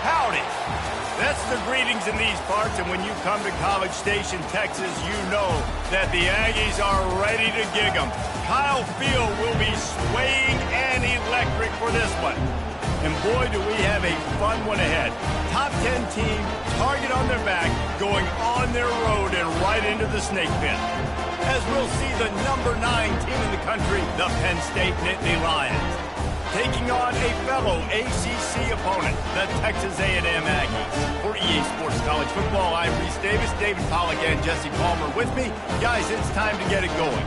Howdy. That's the greetings in these parts, and when you come to College Station, Texas, you know that the Aggies are ready to gig 'em. Kyle Field will be swaying and electric for this one. And boy, do we have a fun one ahead. Top 10 team, target on their back, going on their road and right into the snake pit. As we'll see the number 9 team in the country, the Penn State Nittany Lions, taking on a fellow ACC opponent, the Texas A&M Aggies. For EA Sports College Football, I'm Reese Davis, David Pollack, and Jesse Palmer with me. Guys, it's time to get it going.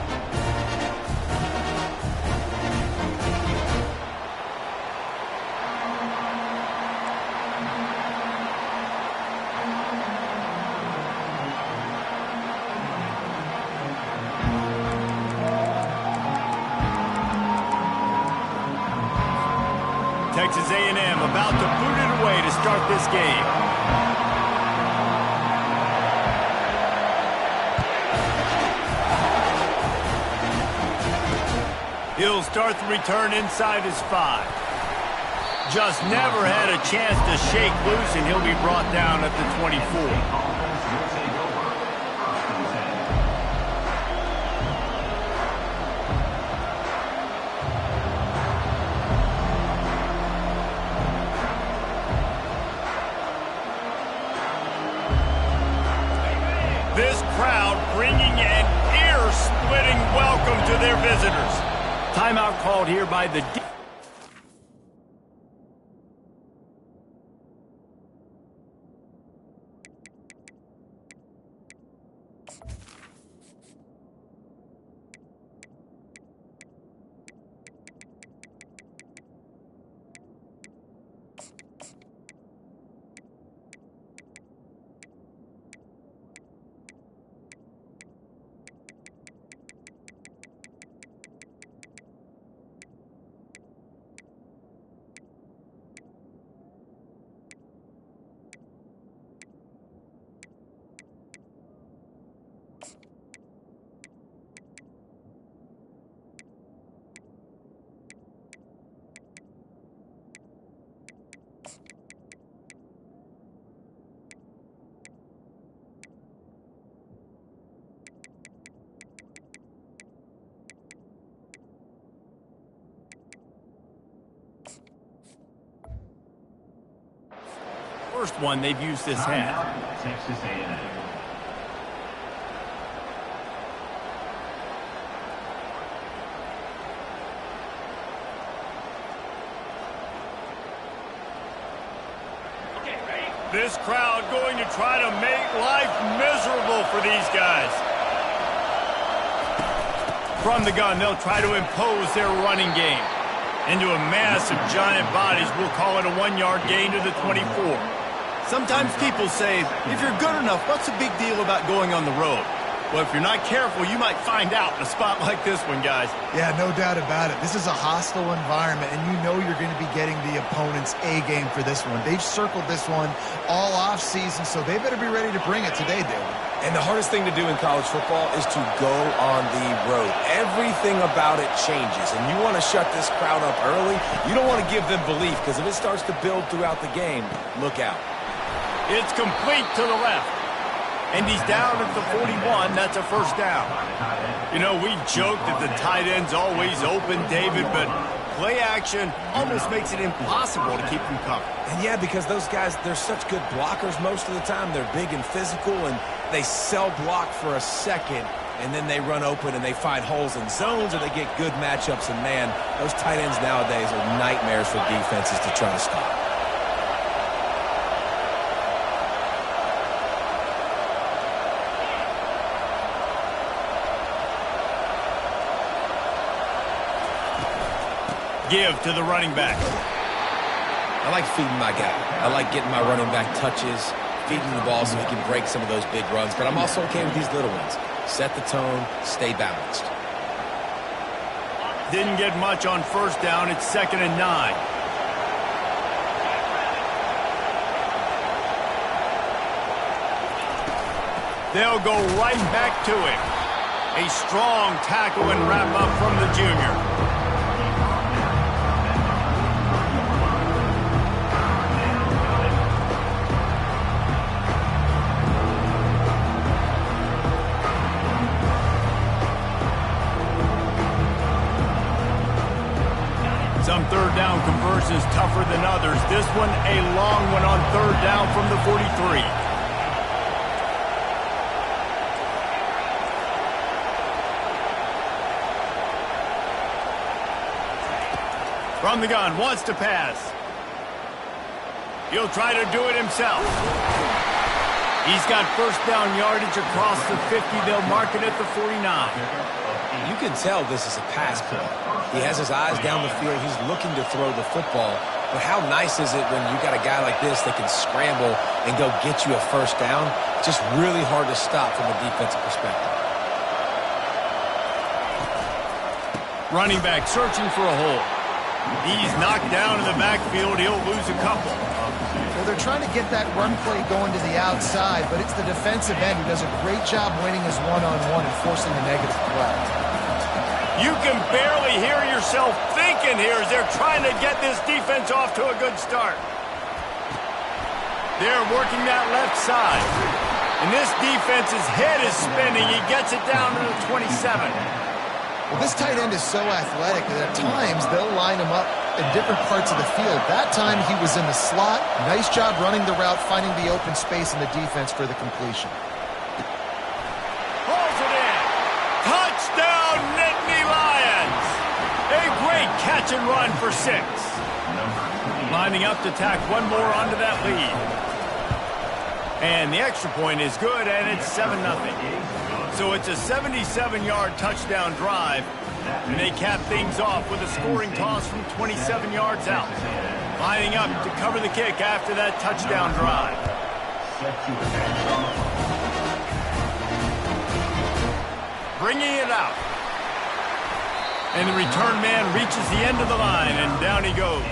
Texas A&M about to boot it away to start this game. He'll start the return inside his 5. Just never had a chance to shake loose, and he'll be brought down at the 24. This crowd bringing an ear-splitting welcome to their visitors. Timeout called here by the... First one they've used this hat. Texas A&M. This crowd going to try to make life miserable for these guys. From the gun, they'll try to impose their running game. Into a mass of giant bodies, we'll call it a 1-yard gain to the 24. Sometimes people say, if you're good enough, what's the big deal about going on the road? Well, if you're not careful, you might find out in a spot like this one, guys. Yeah, no doubt about it. This is a hostile environment, and you know you're going to be getting the opponent's A-game for this one. They've circled this one all off-season, so they better be ready to bring it today, David. And the hardest thing to do in college football is to go on the road. Everything about it changes, and you want to shut this crowd up early. You don't want to give them belief, because if it starts to build throughout the game, look out. It's complete to the left. And he's down at the 41. That's a first down. You know, we joke that the tight end's always open, David, but play action almost makes it impossible to keep them covered. And yeah, because those guys, they're such good blockers most of the time. They're big and physical, and they sell block for a second, and then they run open and they find holes in zones, or they get good matchups. And man, those tight ends nowadays are nightmares for defenses to try to stop. Give to the running back. I like feeding my guy. I like getting my running back touches, feeding the ball so he can break some of those big runs. But I'm also okay with these little ones. Set the tone, stay balanced. Didn't get much on first down. It's 2nd and 9. They'll go right back to it. A strong tackle and wrap up from the junior. Some third down conversions tougher than others. This one a long one on third down from the 43. From the gun, wants to pass. He'll try to do it himself. He's got first down yardage across the 50. They'll mark it at the 49. You can tell this is a pass play. He has his eyes down the field. He's looking to throw the football. But how nice is it when you got a guy like this that can scramble and go get you a first down? Just really hard to stop from a defensive perspective. Running back searching for a hole. He's knocked down in the backfield. He'll lose a couple. Well, they're trying to get that run play going to the outside, but it's the defensive end who does a great job winning his one-on-one and forcing the negative play. You can barely hear yourself thinking here as they're trying to get this defense off to a good start. They're working that left side. And this defense's head is spinning. He gets it down to the 27. Well, this tight end is so athletic that at times they'll line him up in different parts of the field. That time he was in the slot. Nice job running the route, finding the open space in the defense for the completion. Pulls it in. Touchdown, Nittany Lions. A great catch and run for 6. Lining up to tack one more onto that lead. And the extra point is good, and it's 7-0. So it's a 77-yard touchdown drive, and they cap things off with a scoring toss from 27 yards out. Lining up to cover the kick after that touchdown drive. Bringing it out. And the return man reaches the end of the line, and down he goes.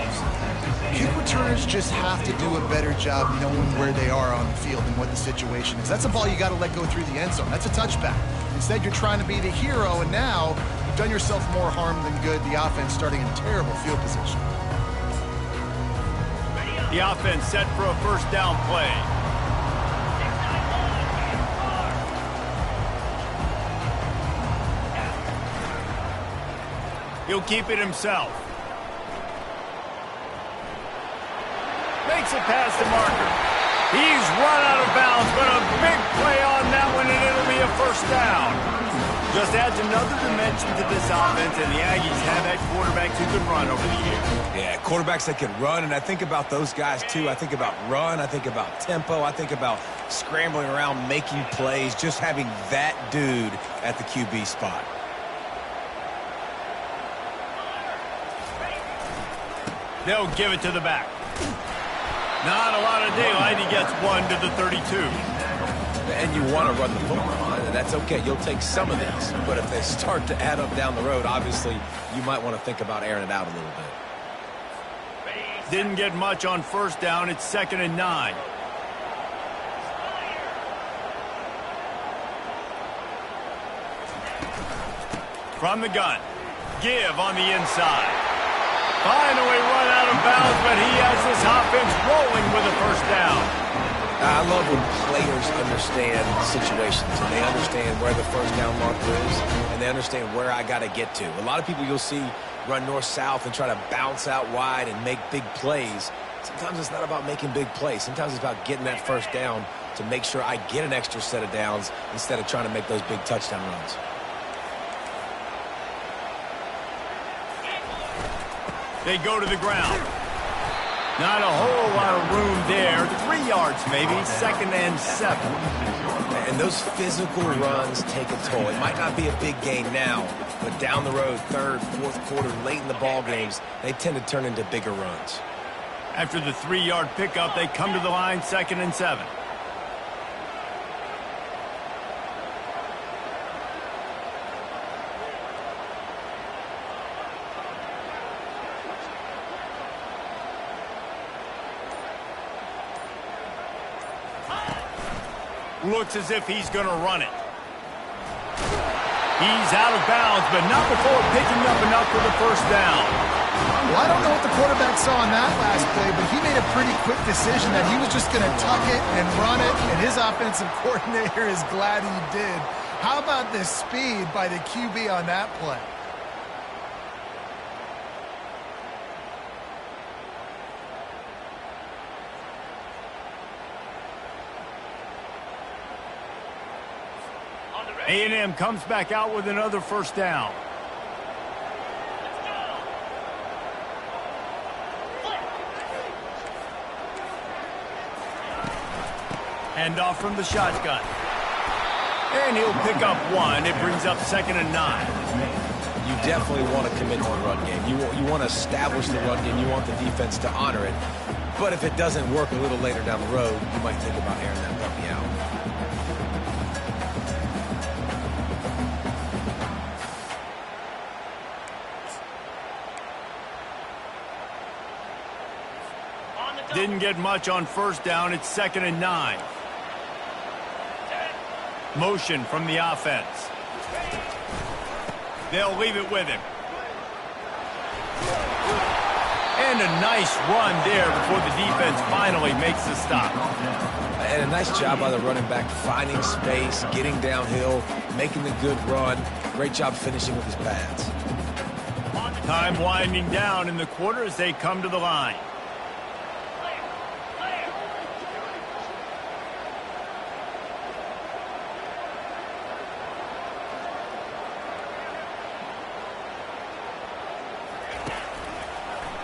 Kick returners just have to do a better job knowing where they are on the field and what the situation is. That's a ball you got to let go through the end zone. That's a touchback. Instead, you're trying to be the hero, and now you've done yourself more harm than good. The offense starting in terrible field position. The offense set for a first down play. He'll keep it himself. Makes it past the marker. He's run out of bounds, but a big play on that one, and it'll be a first down. Just adds another dimension to this offense, and the Aggies have had quarterbacks who can run over the years. Yeah, quarterbacks that can run, and I think about those guys too. I think about run, I think about tempo, I think about scrambling around, making plays, just having that dude at the QB spot. They'll give it to the back. Not a lot of daylight. He gets one to the 32. And you want to run the football. That's okay. You'll take some of these. But if they start to add up down the road, obviously, you might want to think about airing it out a little bit. Didn't get much on first down. It's 2nd and 9. From the gun. Give on the inside. Finally run out of bounds, but he has this offense rolling with a first down. I love when players understand situations and they understand where the first down marker is and they understand where I got to get to. A lot of people you'll see run north-south and try to bounce out wide and make big plays. Sometimes it's not about making big plays. Sometimes it's about getting that first down to make sure I get an extra set of downs instead of trying to make those big touchdown runs. They go to the ground. Not a whole lot of room there. 3 yards maybe, 2nd and 7. And those physical runs take a toll. It might not be a big gain now, but down the road, 3rd, 4th quarter, late in the ball games, they tend to turn into bigger runs. After the 3-yard pickup, they come to the line, 2nd and 7. Looks as if he's going to run it. He's out of bounds, but not before picking up enough for the 1st down. Well, I don't know what the quarterback saw on that last play, but he made a pretty quick decision that he was just going to tuck it and run it, and his offensive coordinator is glad he did. How about the speed by the QB on that play? A&M comes back out with another 1st down. Handoff from the shotgun. And he'll pick up 1. It brings up 2nd and 9. You definitely want to commit to the run game. You want to establish the run game. You want the defense to honor it. But if it doesn't work a little later down the road, you might think about airing that puppy out. Didn't get much on 1st down. It's 2nd and 9. Motion from the offense. They'll leave it with him. And a nice run there before the defense finally makes the stop. And a nice job by the running back, finding space, getting downhill, making the good run. Great job finishing with his pads. Time winding down in the quarter as they come to the line.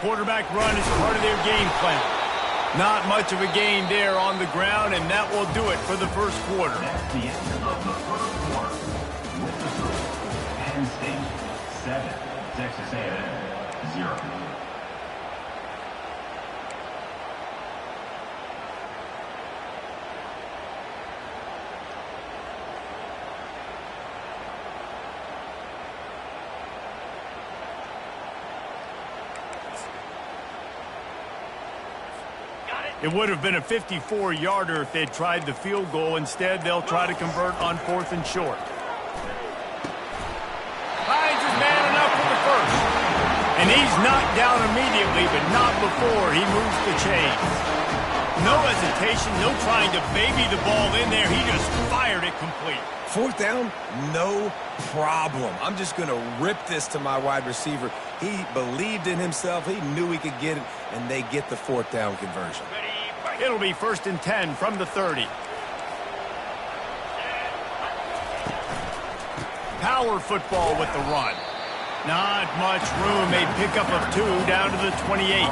Quarterback run is part of their game plan. Not much of a gain there on the ground, and that will do it for the 1st quarter. That's the end of the 1st quarter. With the score, Penn State 7, Texas A&M 0. It would have been a 54-yarder if they'd tried the field goal. Instead, they'll try to convert on 4th and short. Finds his man enough for the 1st. And he's knocked down immediately, but not before he moves the chains. No hesitation, no trying to baby the ball in there. He just fired it complete. 4th down, no problem. I'm just going to rip this to my wide receiver. He believed in himself. He knew he could get it, and they get the 4th down conversion. It'll be 1st and 10 from the 30. Power football with the run. Not much room. A pickup of 2 down to the 28.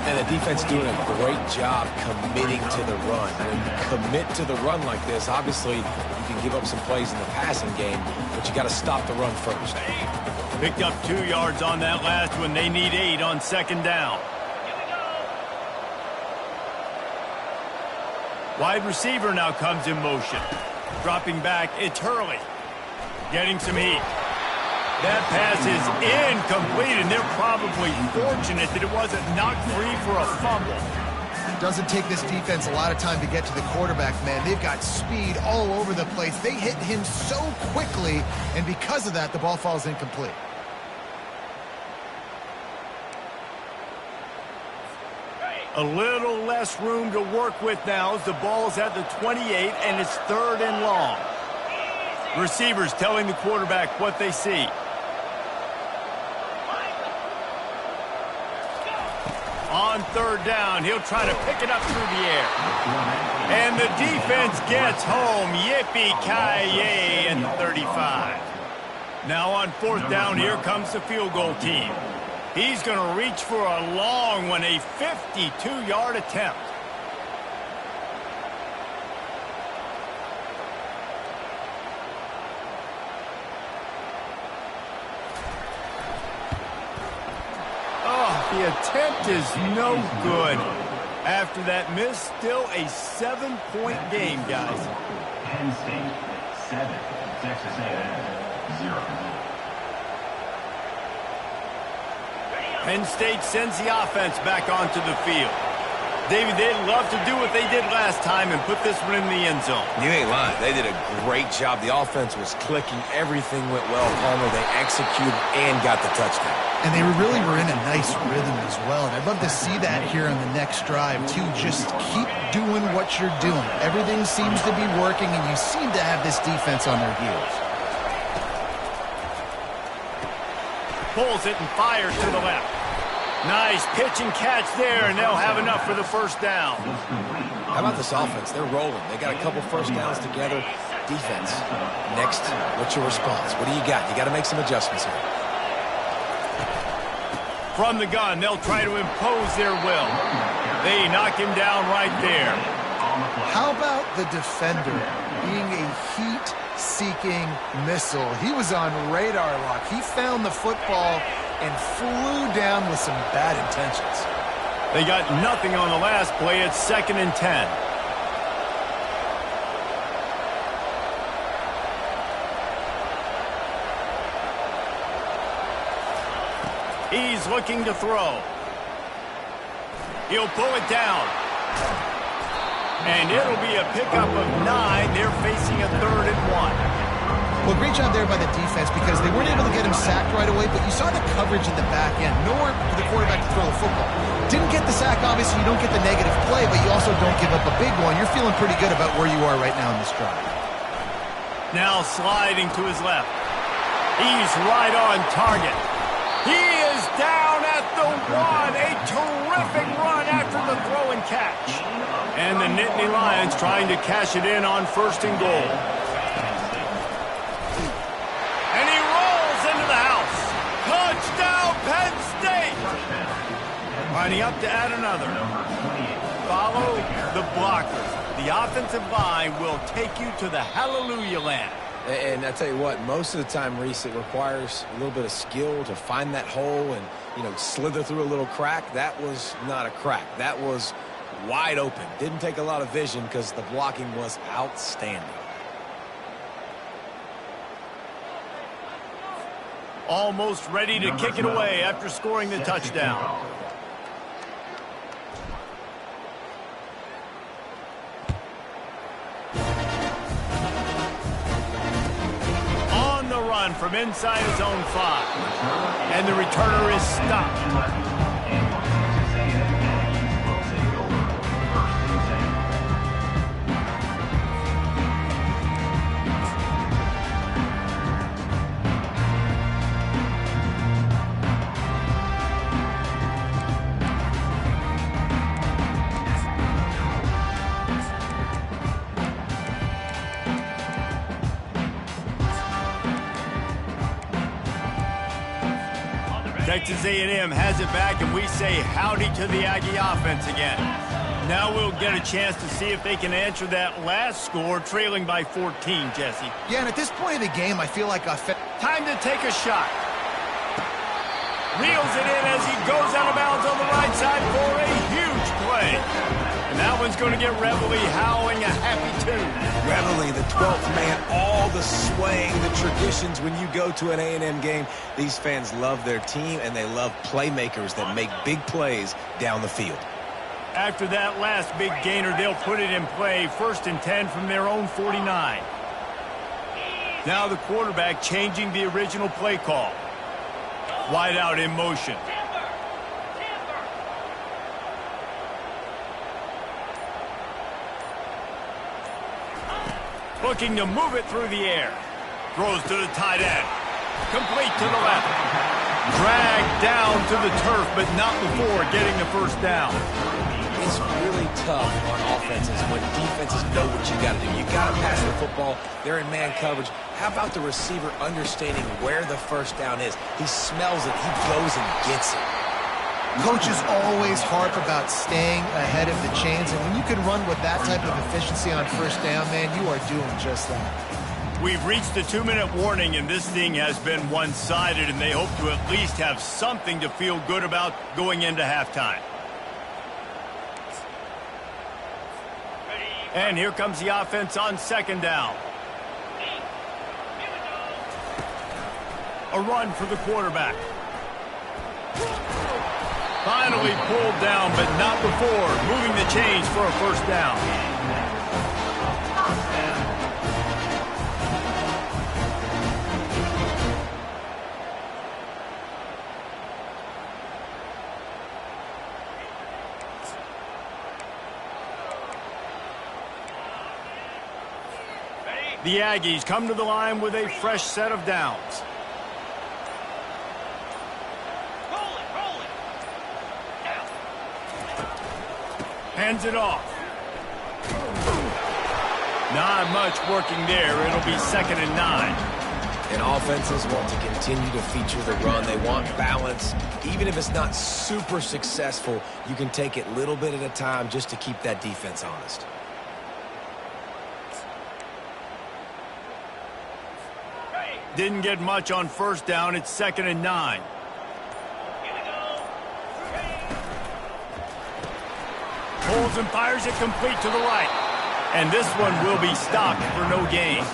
And the defense doing a great job committing to the run. When you commit to the run like this, obviously you can give up some plays in the passing game, but you got to stop the run first. Picked up 2 yards on that last one. They need 8 on 2nd down. Wide receiver now comes in motion. Dropping back, it's Hurley. Getting some heat. That pass is incomplete, and they're probably fortunate that it wasn't knocked free for a fumble. Doesn't take this defense a lot of time to get to the quarterback, man. They've got speed all over the place. They hit him so quickly, and because of that, the ball falls incomplete. A little less room to work with now as the ball's at the 28, and it's 3rd and long. Receivers telling the quarterback what they see. On 3rd down, he'll try to pick it up through the air. And the defense gets home. Yippee-ki-yay at the 35. Now on 4th down, here comes the field goal team. He's going to reach for a long one, a 52-yard attempt. Oh, the attempt is no good. After that miss, still a 7-point game, guys. Penn State, 7. Texas A&M, 0. Penn State sends the offense back onto the field. David, they'd love to do what they did last time and put this one in the end zone. You ain't lying. They did a great job. The offense was clicking. Everything went well, Palmer. They executed and got the touchdown. And they really were in a nice rhythm as well. And I'd love to see that here on the next drive, too. Just keep doing what you're doing. Everything seems to be working, and you seem to have this defense on their heels. Pulls it and fires to the left. Nice pitch and catch there, and they'll have enough for the first down. How about this offense? They're rolling. They got a couple first downs together. Defense. Next, what's your response? What do you got? You got to make some adjustments here. From the gun, they'll try to impose their will. They knock him down right there. How about the defender being a heat-seeking missile? He was on radar lock. He found the football and flew down with some bad intentions. They got nothing on the last play. It's 2nd and 10. He's looking to throw. He'll pull it down. And it'll be a pickup of 9. They're facing a 3rd and 1. Well, great job there by the defense because they weren't able to get him sacked right away, but you saw the coverage in the back end. Nowhere for the quarterback to throw the football. Didn't get the sack, obviously. You don't get the negative play, but you also don't give up a big one. You're feeling pretty good about where you are right now in this drive. Now sliding to his left. He's right on target. He is down at the 1. A terrific run after the throw and catch. And the Nittany Lions trying to cash it in on 1st and goal. And he rolls into the house. Touchdown, Penn State. Lining up to add another. Follow the blockers. The offensive line will take you to the hallelujah land. And I tell you what, most of the time, Reese, it requires a little bit of skill to find that hole and, slither through a little crack. That was not a crack. That was wide open. Didn't take a lot of vision because the blocking was outstanding. Almost ready to kick it away after scoring the touchdown. From inside his own 5. And the returner is stopped. Texas A&M has it back, and we say howdy to the Aggie offense again. Now we'll get a chance to see if they can answer that last score, trailing by 14, Jesse. Yeah, and at this point of the game, I feel like time to take a shot. Reels it in as he goes out of bounds on the right side for a huge play. And that one's going to get Reveille howling a happy tune. Reveille, the 12th man, all the swaying, the traditions when you go to an A&M game. These fans love their team, and they love playmakers that make big plays down the field. After that last big gainer, they'll put it in play. 1st and 10 from their own 49. Now the quarterback changing the original play call. Wide out in motion. Looking to move it through the air. Throws to the tight end. Complete to the left. Dragged down to the turf, but not before getting the first down. It's really tough on offenses when defense defenses know what you got to do. You got to pass the football. They're in man coverage. How about the receiver understanding where the first down is? He smells it. He goes and gets it. Coaches always harp about staying ahead of the chains, and when you can run with that type of efficiency on first down, man, you are doing just that. We've reached the 2-minute warning, and this thing has been one-sided, and they hope to at least have something to feel good about going into halftime. And here comes the offense on second down. A run for the quarterback. Finally pulled down, but not before moving the chains for a first down. The Aggies come to the line with a fresh set of downs. Hands it off. Not much working there. It'll be 2nd and 9. And offenses want to continue to feature the run. They want balance. Even if it's not super successful, you can take it little bit at a time just to keep that defense honest. Didn't get much on first down. It's 2nd and 9. Pulls and fires it complete to the right. And this one will be stopped for no gain.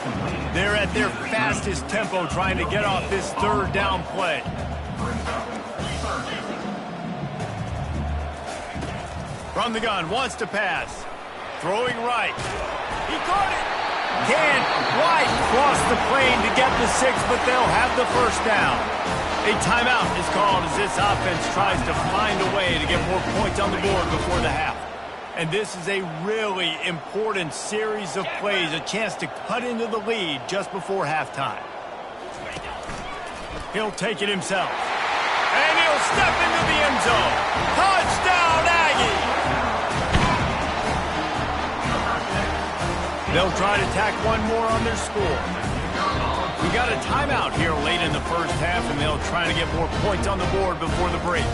They're at their fastest tempo trying to get off this third down play. From the gun, wants to pass. Throwing right. He caught it. Can't quite cross the plane to get the 6, but they'll have the first down. A timeout is called as this offense tries to find a way to get more points on the board before the half. And this is a really important series of plays, a chance to cut into the lead just before halftime. He'll take it himself. And he'll step into the end zone. Touchdown, Aggie! They'll try to tack one more on their score. We got a timeout here late in the first half, and they'll try to get more points on the board before the break.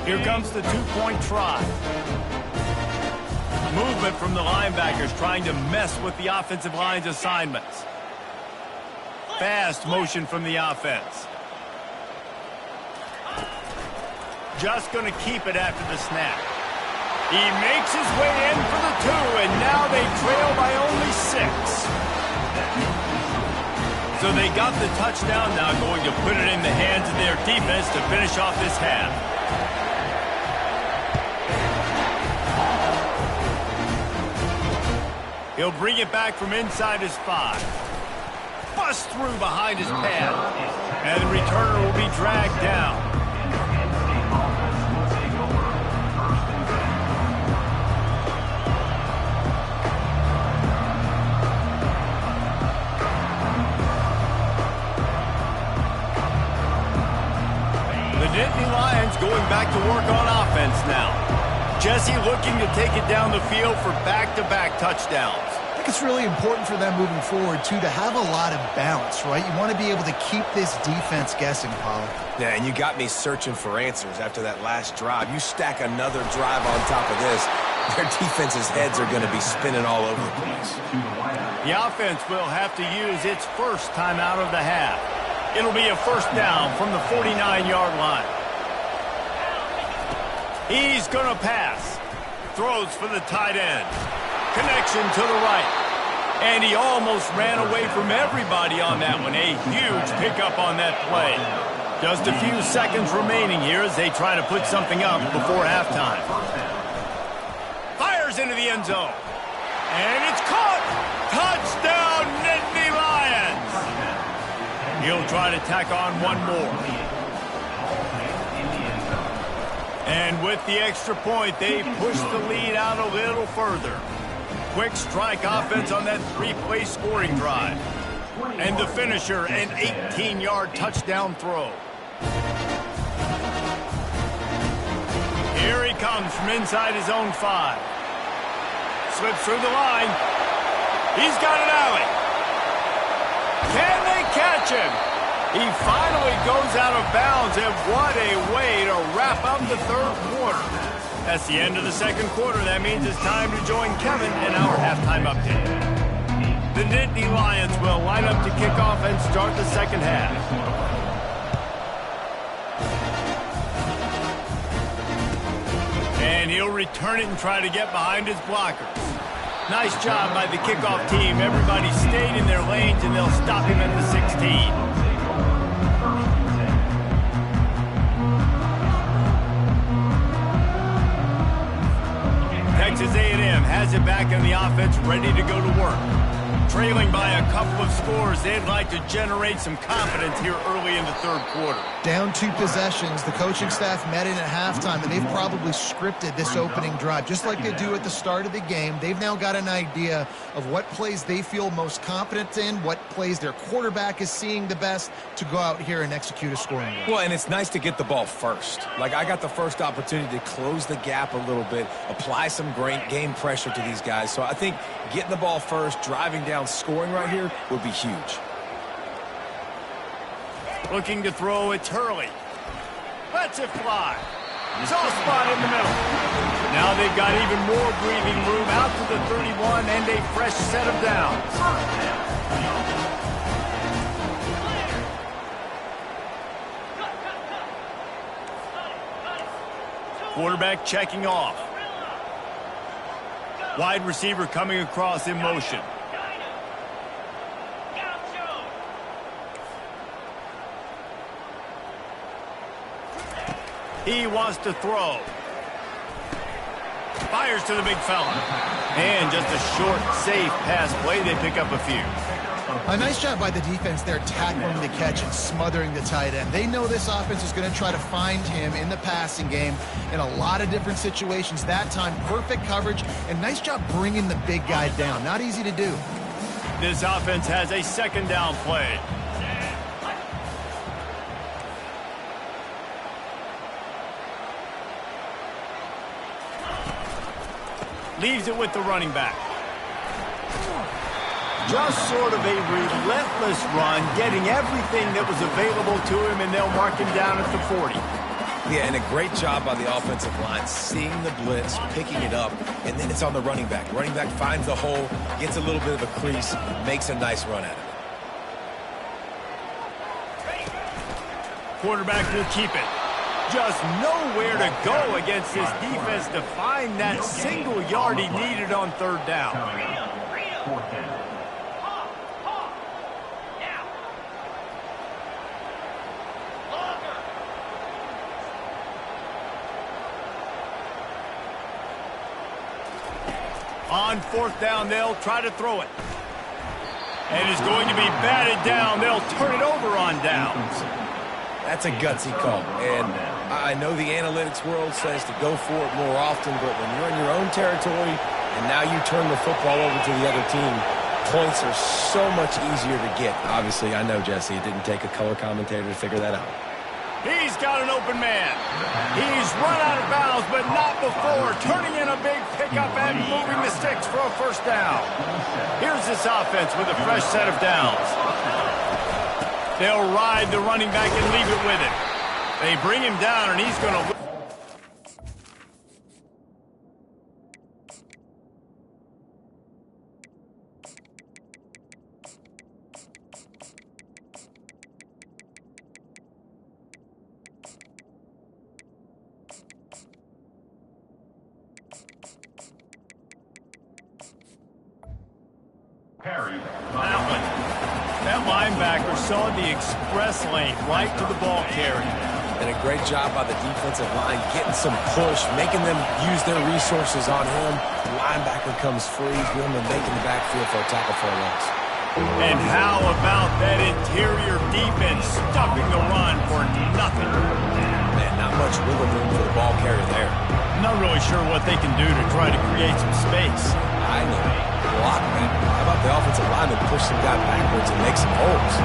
Here comes the two-point try. Movement from the linebackers trying to mess with the offensive line's assignments. Fast motion from the offense. Just going to keep it after the snap. He makes his way in for the 2, and now they trail by only 6. So they got the touchdown, now going to put it in the hands of their defense to finish off this half. He'll bring it back from inside his 5. Bust through behind his pad. And the returner will be dragged down. The Nittany Lions going back to work on offense now. Jesse looking to take it down the field for back-to-back touchdowns. I think it's really important for them moving forward, too, to have a lot of balance, right? You want to be able to keep this defense guessing, Pollard. Yeah, and you got me searching for answers after that last drive. You stack another drive on top of this, their defense's heads are going to be spinning all over the place. The offense will have to use its first timeout of the half. It'll be a first down from the 49-yard line. He's going to pass. Throws for the tight end. Connection to the right. And he almost ran away from everybody on that one. A huge pickup on that play. Just a few seconds remaining here as they try to put something up before halftime. Fires into the end zone. And it's caught. Touchdown, Nittany Lions. He'll try to tack on one more. And with the extra point, they push the lead out a little further. Quick strike offense on that 3-play scoring drive. And the finisher, an 18-yard touchdown throw. Here he comes from inside his own 5. Slips through the line. He's got an alley. Can they catch him? He finally goes out of bounds, and what a way to wrap up the third quarter. That's the end of the second quarter. That means it's time to join Kevin in our halftime update. The Nittany Lions will line up to kick off and start the second half. And he'll return it and try to get behind his blockers. Nice job by the kickoff team. Everybody stayed in their lanes, and they'll stop him at the 16. Texas A&M has it back in the offense, ready to go to work. Trailing by a couple of scores, they'd like to generate some confidence here early in the third quarter. Down 2 possessions, the coaching staff met in at halftime, and they've probably scripted this opening drive. Just like they do at the start of the game, they've now got an idea of what plays they feel most confident in, what plays their quarterback is seeing the best to go out here and execute a scoring drive. Well, and it's nice to get the ball first. Like, I got the first opportunity to close the gap a little bit, apply some great game pressure to these guys. So I think getting the ball first, driving down, scoring right here would be huge. Looking to throw, it's Hurley. Lets it fly. Soft spot in the middle. Now they've got even more breathing room out to the 31 and a fresh set of downs. Quarterback checking off. Wide receiver coming across in motion. He wants to throw. Fires to the big fella. And just a short, safe pass play. They pick up a few. A nice job by the defense there, tackling the catch and smothering the tight end. They know this offense is going to try to find him in the passing game in a lot of different situations. That time, perfect coverage, and nice job bringing the big guy down. Not easy to do. This offense has a second down play. Leaves it with the running back. Just sort of a relentless run, getting everything that was available to him, and they'll mark him down at the 40. Yeah, and a great job by the offensive line, seeing the blitz, picking it up, and then it's on the running back. Running back finds the hole, gets a little bit of a crease, makes a nice run at it. Quarterback will keep it. Just nowhere to go against this defense to find that single yard he needed on third down. On fourth down, they'll try to throw it. And it's going to be batted down. They'll turn it over on downs. That's a gutsy call, and I know the analytics world says to go for it more often, but when you're in your own territory and now you turn the football over to the other team, points are so much easier to get. Obviously, I know, Jesse, it didn't take a color commentator to figure that out. He's got an open man. He's run out of bounds, but not before turning in a big pickup and moving the sticks for a first down. Here's this offense with a fresh set of downs. They'll ride the running back and leave it with him. They bring him down, and he's going to... That linebacker saw the express lane right to the ball carrier. And a great job by the defensive line, getting some push, making them use their resources on him. The linebacker comes free, giving him a make in the backfield for a tackle for a loss. And how about that interior defense stuffing the run for nothing? Man, not much wiggle room for the ball carrier there. I'm not really sure what they can do to try to create some space. I know. Block that. How about the offensive lineman push some guy backwards and make some holes?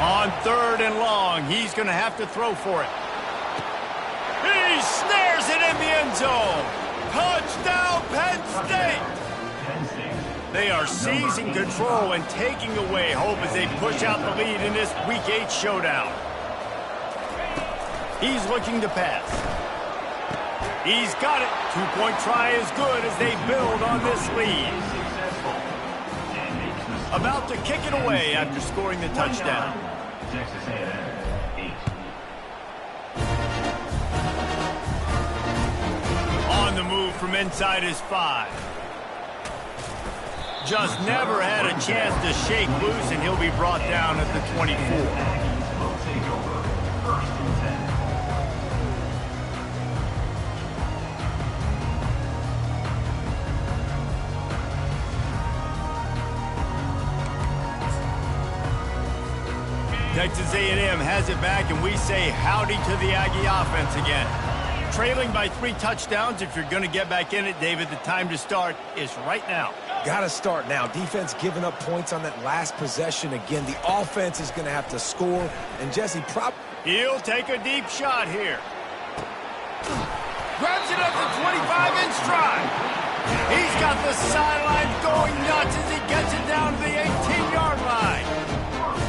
On 3rd and long, he's going to have to throw for it. He snares it in the end zone. Touchdown, Penn State! They are seizing control and taking away hope as they push out the lead in this Week 8 showdown. He's looking to pass. He's got it. 2-point try is good as they build on this lead. About to kick it away after scoring the touchdown. Texas A&M, 8. On the move from inside his 5. Just never had a chance to shake loose, and he'll be brought down at the 24. Will take over. 1st and 10. Texas A&M has it back, and we say howdy to the Aggie offense again. Trailing by 3 touchdowns. If you're going to get back in it, David, the time to start is right now. Got to start now. Defense giving up points on that last possession. Again, the offense is going to have to score. And Jesse, he'll take a deep shot here. Grabs it up the 25-inch stride. He's got the sideline going nuts as he gets it down to the 18-yard line.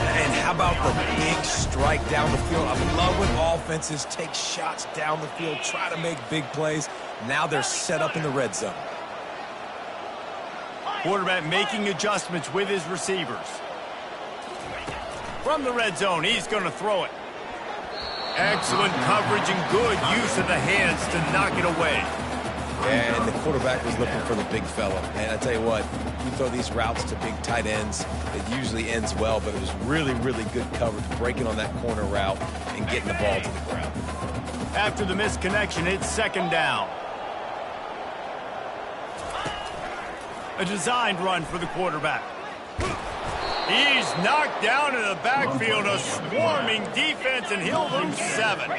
And how about the big strike down the field? I love when offenses take shots down the field, try to make big plays. Now they're set up in the red zone. Quarterback making adjustments with his receivers. From the red zone, he's going to throw it. Excellent coverage and good use of the hands to knock it away. Yeah, and the quarterback was looking for the big fella. And I tell you what, you throw these routes to big tight ends, it usually ends well, but it was really, really good coverage, breaking on that corner route and getting the ball to the ground. After the misconnection, it's 2nd down. A designed run for the quarterback. He's knocked down in the backfield, a swarming defense, and he'll lose 7.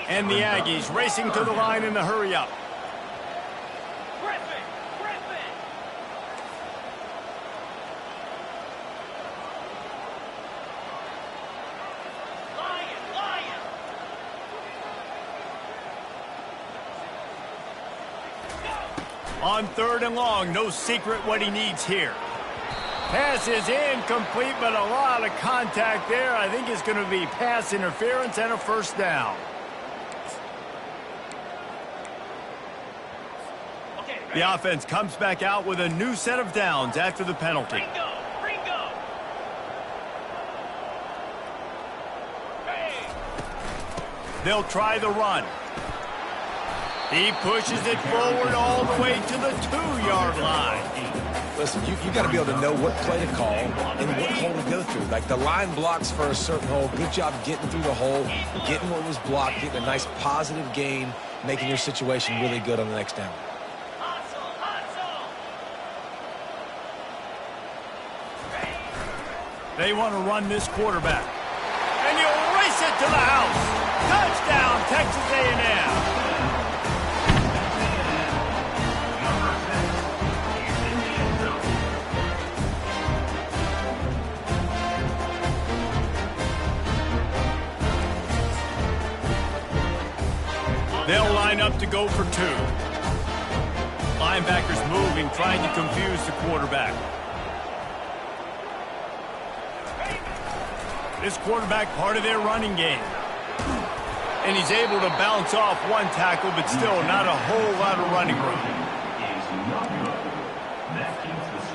And the Aggies racing to the line in the hurry-up. On 3rd and long, no secret what he needs here. Pass is incomplete, but a lot of contact there. I think it's going to be pass interference and a 1st down. The offense comes back out with a new set of downs after the penalty. They'll try the run. He pushes it forward all the way to the 2-yard line. Listen, you got to be able to know what play to call and what hole to go through. Like the line blocks for a certain hole. Good job getting through the hole, getting what was blocked, getting a nice positive gain, making your situation really good on the next down. They want to run this quarterback. And he'll race it to the house. Touchdown, Texas A&M. They'll line up to go for 2. Linebackers moving, trying to confuse the quarterback. This quarterback part of their running game. And he's able to bounce off one tackle, but still not a whole lot of running room.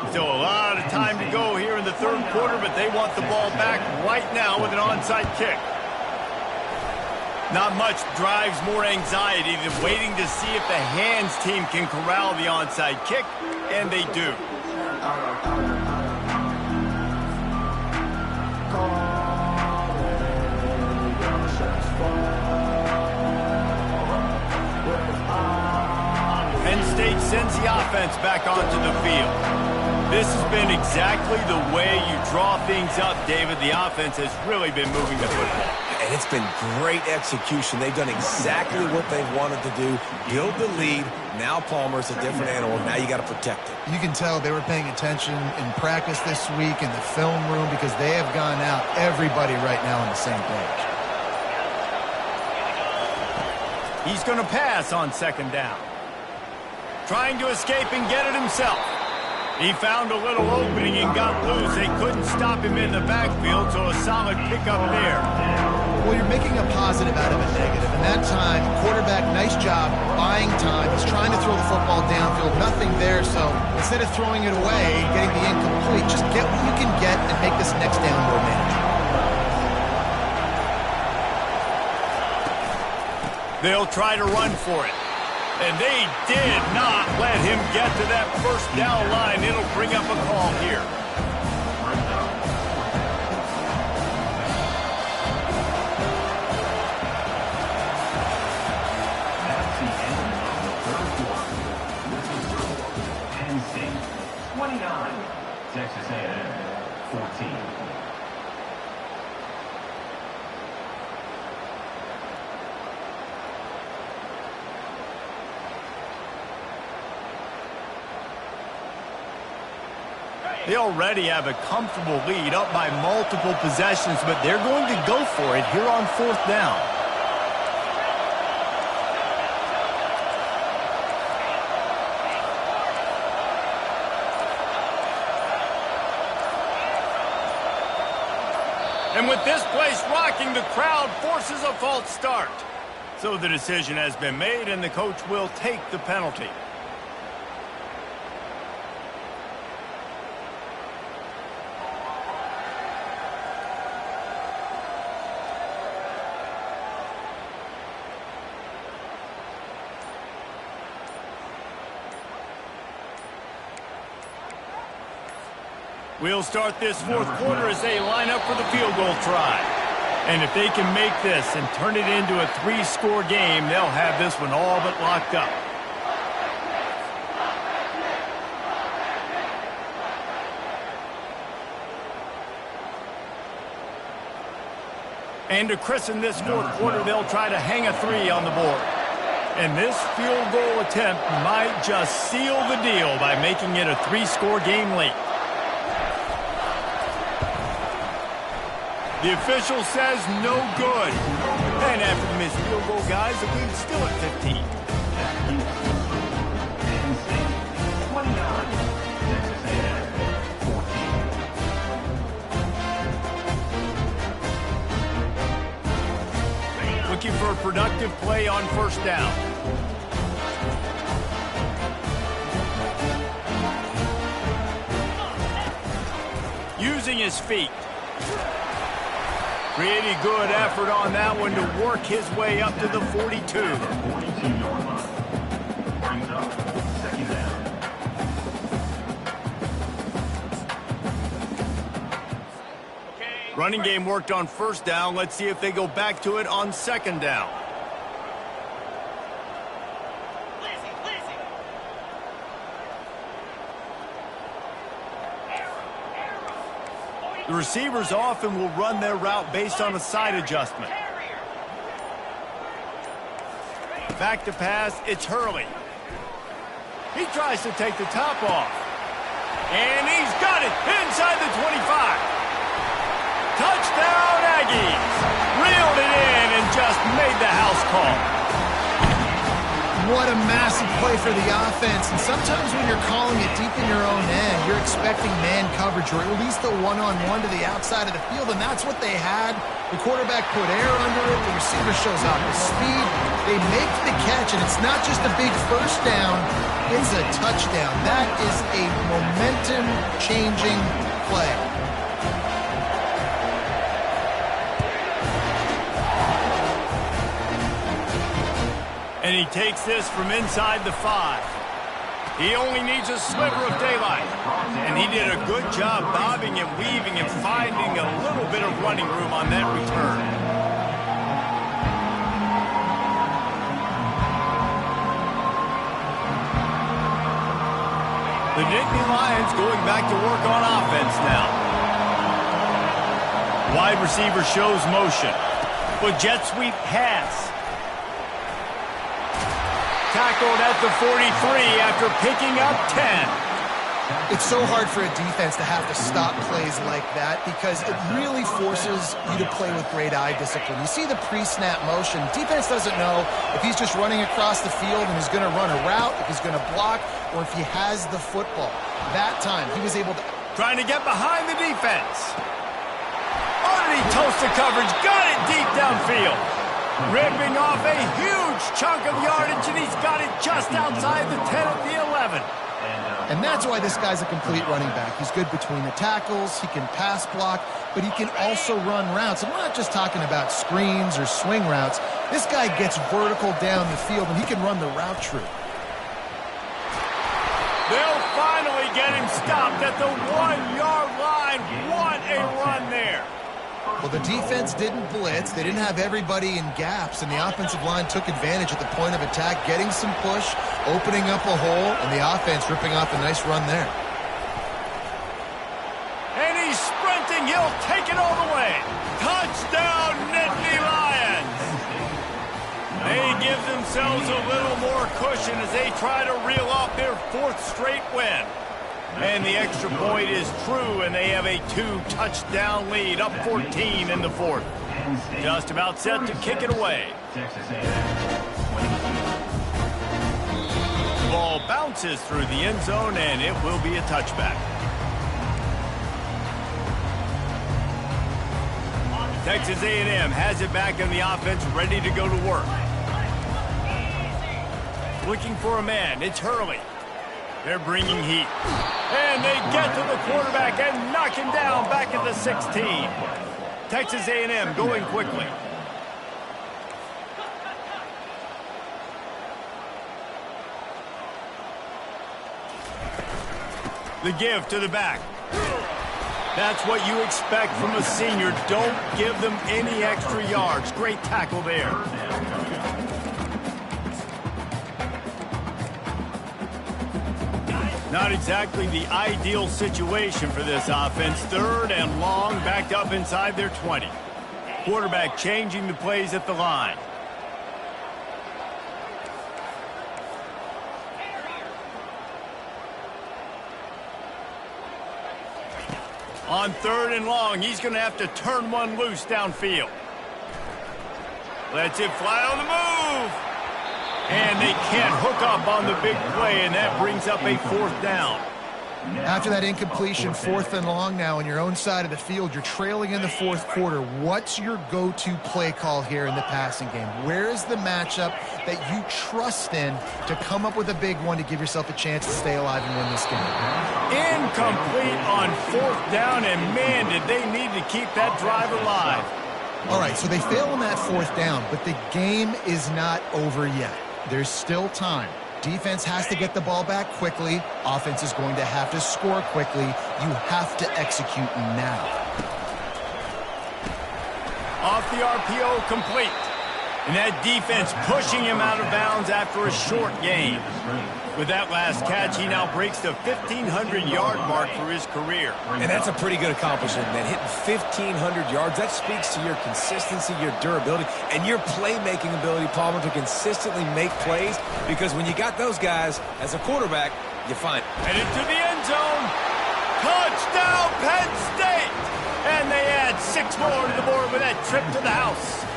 Still a lot of time to go here in the 3rd quarter, but they want the ball back right now with an onside kick. Not much drives more anxiety than waiting to see if the hands team can corral the onside kick, and they do. Penn State sends the offense back onto the field. This has been exactly the way you draw things up, David. The offense has really been moving the football. And it's been great execution. They've done exactly what they've wanted to do. Build the lead. Now Palmer's a different animal. Now you got to protect it. You can tell they were paying attention in practice this week in the film room because they have gone out, everybody right now on the same page. He's going to pass on second down. Trying to escape and get it himself. He found a little opening and got loose. They couldn't stop him in the backfield, so a solid pickup there. Well, you're making a positive out of a negative. And that time, quarterback, nice job, buying time. He's trying to throw the football downfield. Nothing there, so instead of throwing it away and getting the incomplete, just get what you can get and make this next down more manageable. They'll try to run for it. And they did not let him get to that first down line. It'll bring up a call here. That's the end of the third quarter. This is the score. Penn State 29, Texas A&M 14. They already have a comfortable lead up by multiple possessions, but they're going to go for it here on fourth down. And with this place rocking, the crowd forces a false start. So the decision has been made, and the coach will take the penalty. We'll start this fourth quarter as they line up for the field goal try. And if they can make this and turn it into a three-score game, they'll have this one all but locked up. And to christen this fourth quarter, they'll try to hang a three on the board. And this field goal attempt might just seal the deal by making it a three-score game late. The official says no good. And after the missed field goal, guys, the lead's still at 15. Penn State 29, Texas A&M 14. Looking for a productive play on first down. Using his feet. Pretty good effort on that one to work his way up to the 42. 42-yard line. Brings up second down. Running game worked on first down. Let's see if they go back to it on second down. The receivers often will run their route based on a side adjustment. Back to pass, it's Hurley. He tries to take the top off. And he's got it inside the 25. Touchdown Aggies! Reeled it in and just made the house call. What a massive play for the offense. And sometimes when you're calling it deep in your own end, you're expecting man coverage or at least a one-on-one to the outside of the field, and that's what they had. The quarterback put air under it. The receiver shows off his speed. They make the catch, and it's not just a big first down. It's a touchdown. That is a momentum-changing play. And he takes this from inside the 5. He only needs a sliver of daylight. And he did a good job bobbing and weaving and finding a little bit of running room on that return. The Nittany Lions going back to work on offense now. Wide receiver shows motion. Well, jet sweep pass. Tackled at the 43 after picking up 10. It's so hard for a defense to have to stop plays like that because it really forces you to play with great eye discipline. You see the pre-snap motion. Defense doesn't know if he's just running across the field and he's going to run a route, if he's going to block, or if he has the football. That time, he was able to... Trying to get behind the defense. Underneath toasted coverage, got it deep downfield. Ripping off a huge chunk of yardage, and he's got it just outside the 10 at the 11. And that's why this guy's a complete running back. He's good between the tackles, he can pass block, but he can also run routes. And we're not just talking about screens or swing routes. This guy gets vertical down the field, and he can run the route tree. They'll finally get him stopped at the 1-yard line. What a run there. Well, the defense didn't blitz. They didn't have everybody in gaps, and the offensive line took advantage at the point of attack, getting some push, opening up a hole, and the offense ripping off a nice run there. And he's sprinting. He'll take it all the way. Touchdown, Nittany Lions. They give themselves a little more cushion as they try to reel off their 4th straight win. And the extra point is true, and they have a 2-touchdown lead, up 14 in the 4th. Just about set to kick it away. The ball bounces through the end zone, and it will be a touchback. Texas A&M has it back in the offense, ready to go to work. Looking for a man, it's Hurley. They're bringing heat. And they get to the quarterback and knock him down back at the 16. Texas A&M going quickly. The give to the back. That's what you expect from a senior. Don't give them any extra yards. Great tackle there. Not exactly the ideal situation for this offense. 3rd and long, backed up inside their 20. Quarterback changing the plays at the line. On 3rd and long, he's going to have to turn one loose downfield. Lets it fly on the move. And they can't hook up on the big play, and that brings up a 4th down. After that incompletion, 4th and long now on your own side of the field, you're trailing in the 4th quarter. What's your go-to play call here in the passing game? Where is the matchup that you trust in to come up with a big one to give yourself a chance to stay alive and win this game? Incomplete on 4th down, and man, did they need to keep that drive alive. All right, so they fail on that 4th down, but the game is not over yet. There's still time. Defense has to get the ball back quickly. Offense is going to have to score quickly. You have to execute now. Off the RPO, complete. And that defense pushing him out of bounds after a short gain. With that last catch, he now breaks the 1,500-yard mark for his career. And that's a pretty good accomplishment, man. Hitting 1,500 yards, that speaks to your consistency, your durability, and your playmaking ability, Palmer, to consistently make plays. Because when you got those guys as a quarterback, you find Headed to the end zone. Touchdown, Penn State! And they add 6 more to the board with that trip to the house.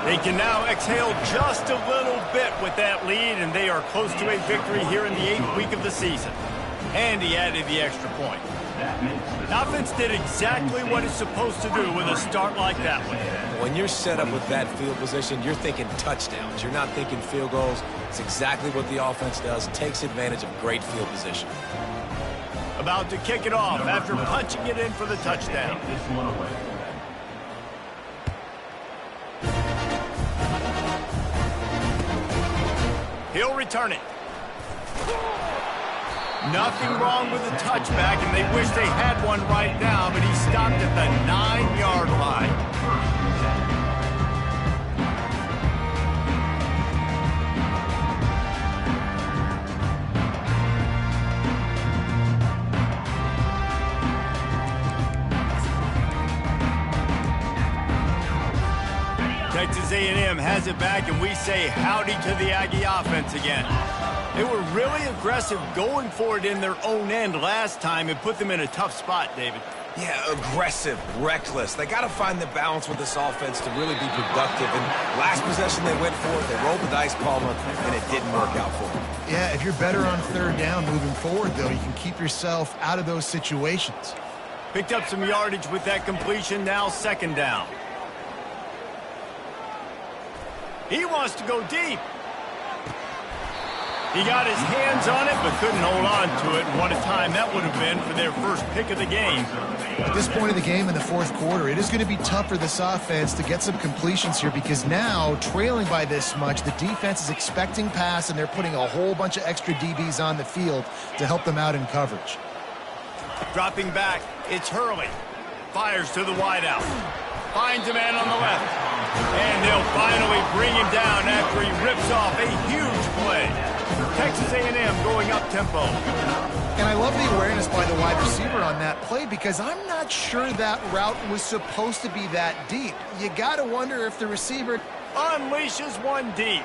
They can now exhale just a little bit with that lead, and they are close to a victory here in the 8th week of the season. And he added the extra point. The offense did exactly what it's supposed to do with a start like that one. when you're set up with that field position, you're thinking touchdowns. You're not thinking field goals. It's exactly what the offense does. Takes advantage of great field position. About to kick it off after punching it in for the touchdown. This one away. He'll return it. Nothing wrong with the touchback, and they wish they had one right now, but he stopped at the 9-yard line. Texas A&M has it back, and we say howdy to the Aggie offense again. They were really aggressive going for it in their own end last time and put them in a tough spot, David. Yeah, aggressive, reckless. They got to find the balance with this offense to really be productive. And last possession they went for it, they rolled the dice, Palmer, and it didn't work out for them. Yeah, if you're better on third down moving forward, though, you can keep yourself out of those situations. Picked up some yardage with that completion, now second down. He wants to go deep. He got his hands on it, but couldn't hold on to it. And what a time that would have been for their first pick of the game. At this point of the game in the fourth quarter, it is going to be tough for this offense to get some completions here because now, trailing by this much, the defense is expecting pass, and they're putting a whole bunch of extra DBs on the field to help them out in coverage. Dropping back, it's Hurley. Fires to the wideout. Finds a man on the left. And they'll finally bring him down after he rips off a huge play. Texas A&M going up-tempo. And I love the awareness by the wide receiver on that play because I'm not sure that route was supposed to be that deep. You got to wonder if the receiver unleashes one deep.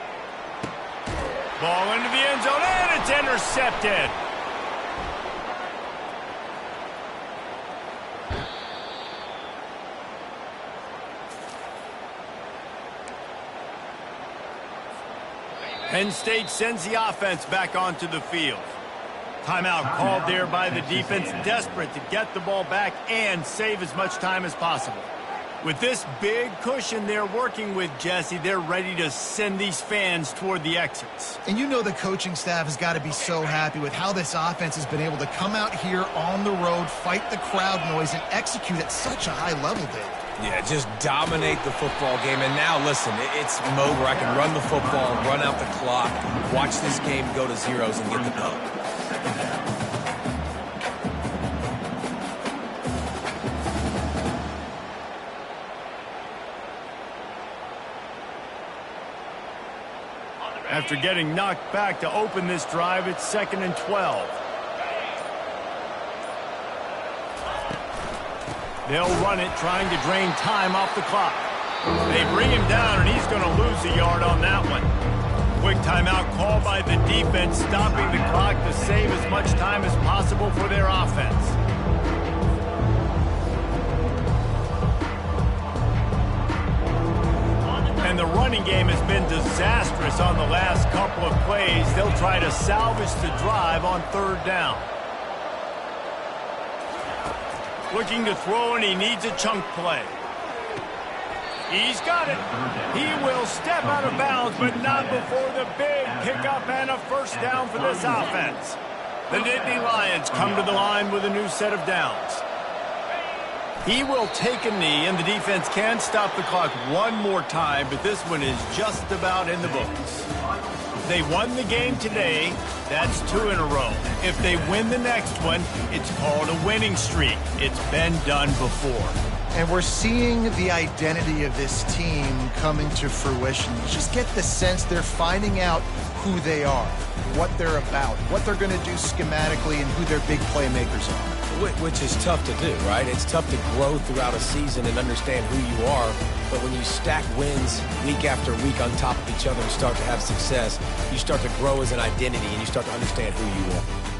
Ball into the end zone, and it's intercepted. Penn State sends the offense back onto the field. Timeout called there by the defense, desperate to get the ball back and save as much time as possible. With this big cushion they're working with, Jesse, they're ready to send these fans toward the exits. And you know the coaching staff has got to be so happy with how this offense has been able to come out here on the road, fight the crowd noise, and execute at such a high level, David. Yeah, just dominate the football game. And now, listen, it's mode where I can run the football, run out the clock, watch this game go to zeros and get the dub. After getting knocked back to open this drive, it's 2nd and 12. They'll run it, trying to drain time off the clock. They bring him down, and he's going to lose a yard on that one. Quick timeout called by the defense, stopping the clock to save as much time as possible for their offense. And the running game has been disastrous on the last couple of plays. They'll try to salvage the drive on third down. Looking to throw, and he needs a chunk play. He's got it. He will step out of bounds, but not before the big pickup and a first down for this offense. The Nittany Lions come to the line with a new set of downs. He will take a knee, and the defense can stop the clock one more time, but this one is just about in the books. They won the game today. That's 2 in a row. If they win the next one, it's called a winning streak. It's been done before. And we're seeing the identity of this team coming to fruition. You just get the sense they're finding out who they are, what they're about, what they're going to do schematically, and who their big playmakers are. Which is tough to do, right? It's tough to grow throughout a season and understand who you are. But when you stack wins week after week on top of each other and start to have success, you start to grow as an identity and you start to understand who you are.